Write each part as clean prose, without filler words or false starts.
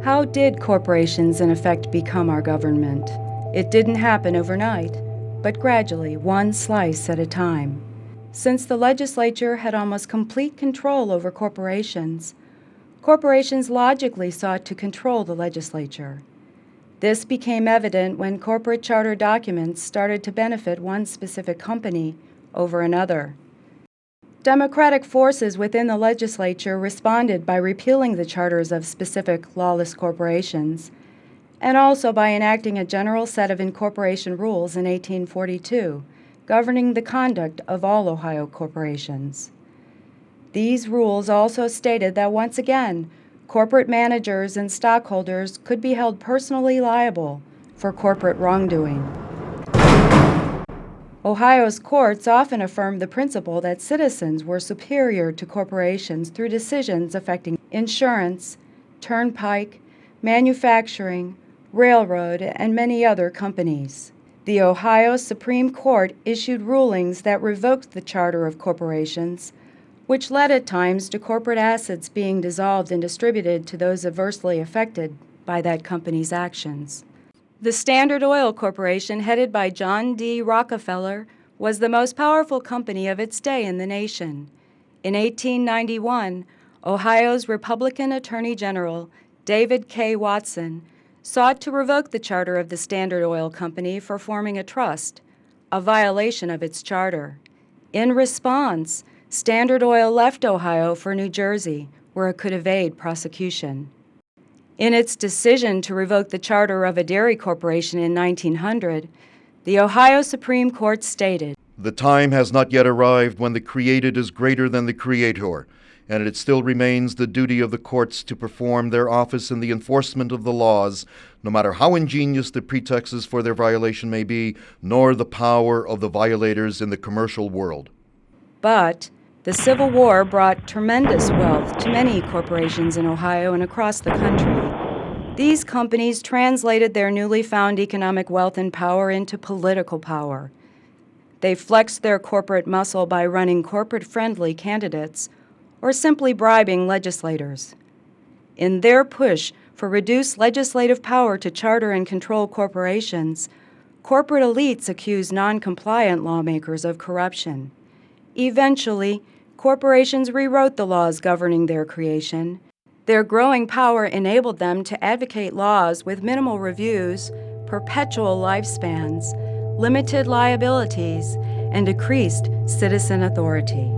How did corporations in effect become our government? It didn't happen overnight, but gradually, one slice at a time. Since the legislature had almost complete control over corporations, corporations logically sought to control the legislature. This became evident when corporate charter documents started to benefit one specific company over another. Democratic forces within the legislature responded by repealing the charters of specific lawless corporations, and also by enacting a general set of incorporation rules in 1842, governing the conduct of all Ohio corporations. These rules also stated that once again, corporate managers and stockholders could be held personally liable for corporate wrongdoing. Ohio's courts often affirmed the principle that citizens were superior to corporations through decisions affecting insurance, turnpike, manufacturing, railroad, and many other companies. The Ohio Supreme Court issued rulings that revoked the charter of corporations, which led at times to corporate assets being dissolved and distributed to those adversely affected by that company's actions. The Standard Oil Corporation, headed by John D. Rockefeller, was the most powerful company of its day in the nation. In 1891, Ohio's Republican Attorney General, David K. Watson, sought to revoke the charter of the Standard Oil Company for forming a trust, a violation of its charter. In response, Standard Oil left Ohio for New Jersey, where it could evade prosecution. In its decision to revoke the charter of a dairy corporation in 1900, the Ohio Supreme Court stated, "The time has not yet arrived when the created is greater than the creator, and it still remains the duty of the courts to perform their office in the enforcement of the laws, no matter how ingenious the pretexts for their violation may be, nor the power of the violators in the commercial world." But the Civil War brought tremendous wealth to many corporations in Ohio and across the country. These companies translated their newly found economic wealth and power into political power. They flexed their corporate muscle by running corporate-friendly candidates or simply bribing legislators. In their push for reduced legislative power to charter and control corporations, corporate elites accused non-compliant lawmakers of corruption. Eventually, corporations rewrote the laws governing their creation. Their growing power enabled them to advocate laws with minimal reviews, perpetual lifespans, limited liabilities, and decreased citizen authority.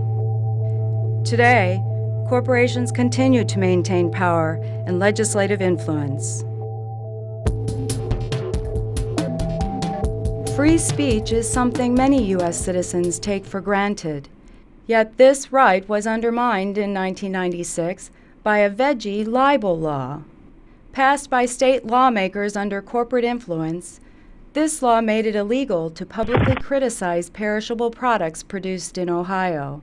Today, corporations continue to maintain power and legislative influence. Free speech is something many U.S. citizens take for granted. Yet this right was undermined in 1996 by a veggie libel law. Passed by state lawmakers under corporate influence, this law made it illegal to publicly criticize perishable products produced in Ohio.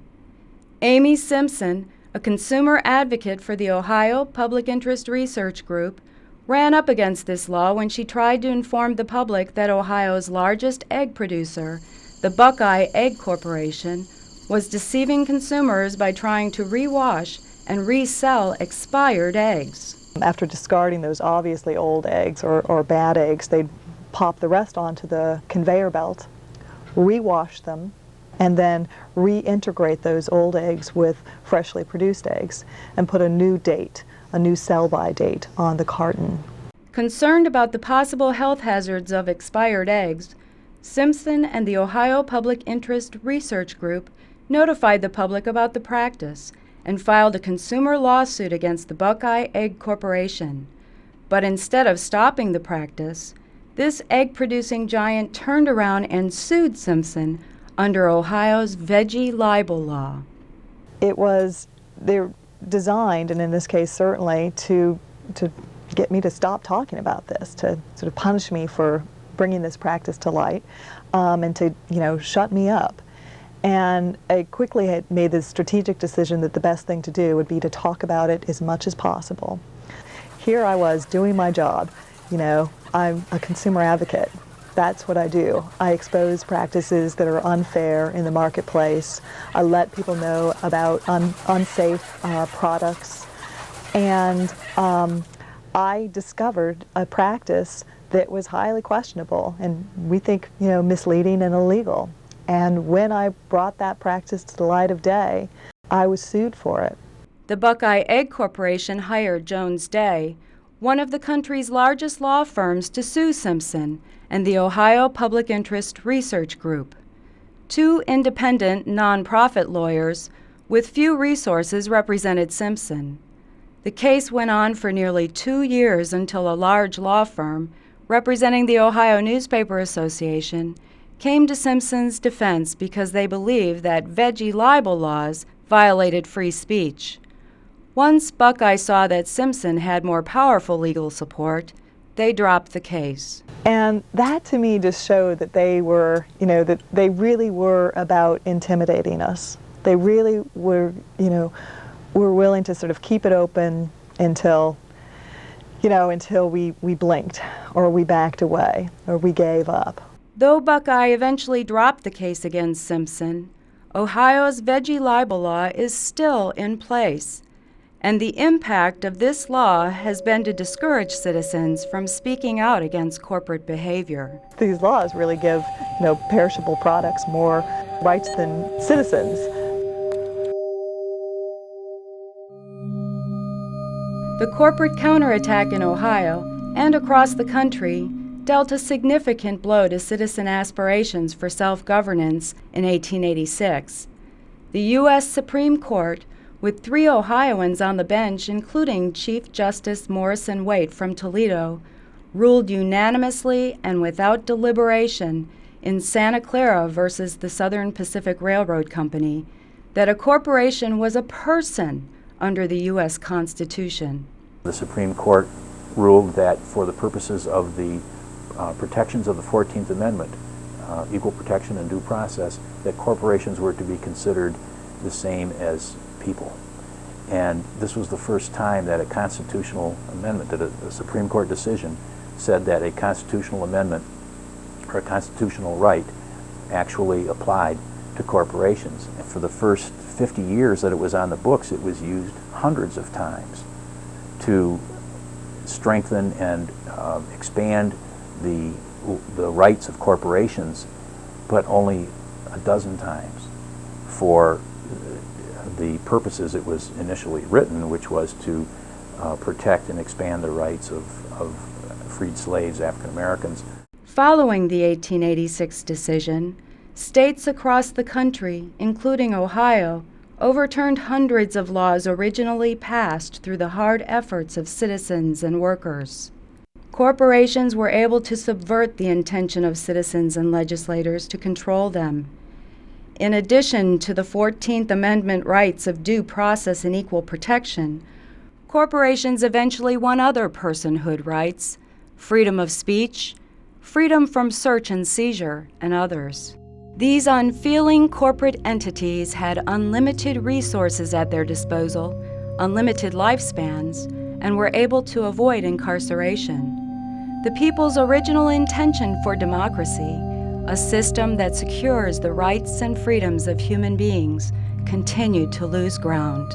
Amy Simpson, a consumer advocate for the Ohio Public Interest Research Group, ran up against this law when she tried to inform the public that Ohio's largest egg producer, the Buckeye Egg Corporation, was deceiving consumers by trying to rewash and resell expired eggs. After discarding those obviously old eggs or bad eggs, they'd pop the rest onto the conveyor belt, rewash them, and then reintegrate those old eggs with freshly produced eggs and put a new date, a new sell-by date on the carton. Concerned about the possible health hazards of expired eggs, Simpson and the Ohio Public Interest Research Group notified the public about the practice and filed a consumer lawsuit against the Buckeye Egg Corporation. But instead of stopping the practice, this egg-producing giant turned around and sued Simpson under Ohio's veggie libel law. They're designed, and in this case certainly, to get me to stop talking about this, to sort of punish me for bringing this practice to light, and to, shut me up. And I quickly had made the strategic decision that the best thing to do would be to talk about it as much as possible. Here I was doing my job. I'm a consumer advocate. That's what I do. I expose practices that are unfair in the marketplace. I let people know about unsafe products. And I discovered a practice that was highly questionable and we think, misleading and illegal. And when I brought that practice to the light of day, I was sued for it. The Buckeye Egg Corporation hired Jones Day, one of the country's largest law firms, to sue Simpson and the Ohio Public Interest Research Group. Two independent, nonprofit lawyers with few resources represented Simpson. The case went on for nearly 2 years until a large law firm, representing the Ohio Newspaper Association, came to Simpson's defense because they believed that veggie libel laws violated free speech. Once Buckeye saw that Simpson had more powerful legal support, they dropped the case. And that to me just showed that they were, that they really were about intimidating us. They really were, were willing to sort of keep it open until we blinked or we backed away or we gave up. Though Buckeye eventually dropped the case against Simpson, Ohio's veggie libel law is still in place, and the impact of this law has been to discourage citizens from speaking out against corporate behavior. These laws really give, perishable products more rights than citizens. The corporate counterattack in Ohio and across the country dealt a significant blow to citizen aspirations for self-governance in 1886. The U.S. Supreme Court, with 3 Ohioans on the bench, including Chief Justice Morrison Waite from Toledo, ruled unanimously and without deliberation in Santa Clara versus the Southern Pacific Railroad Company that a corporation was a person under the U.S. Constitution. The Supreme Court ruled that for the purposes of the protections of the 14th Amendment, equal protection and due process, that corporations were to be considered the same as people. And this was the first time that a constitutional amendment, that a Supreme Court decision said that a constitutional amendment or a constitutional right actually applied to corporations. And for the first 50 years that it was on the books, it was used hundreds of times to strengthen and expand the rights of corporations, but only a dozen times for the purposes it was initially written, which was to protect and expand the rights of freed slaves, African Americans. Following the 1886 decision, states across the country, including Ohio, overturned hundreds of laws originally passed through the hard efforts of citizens and workers. Corporations were able to subvert the intention of citizens and legislators to control them. In addition to the 14th Amendment rights of due process and equal protection, corporations eventually won other personhood rights: freedom of speech, freedom from search and seizure, and others. These unfeeling corporate entities had unlimited resources at their disposal, unlimited lifespans, and were able to avoid incarceration. The people's original intention for democracy, a system that secures the rights and freedoms of human beings, continued to lose ground.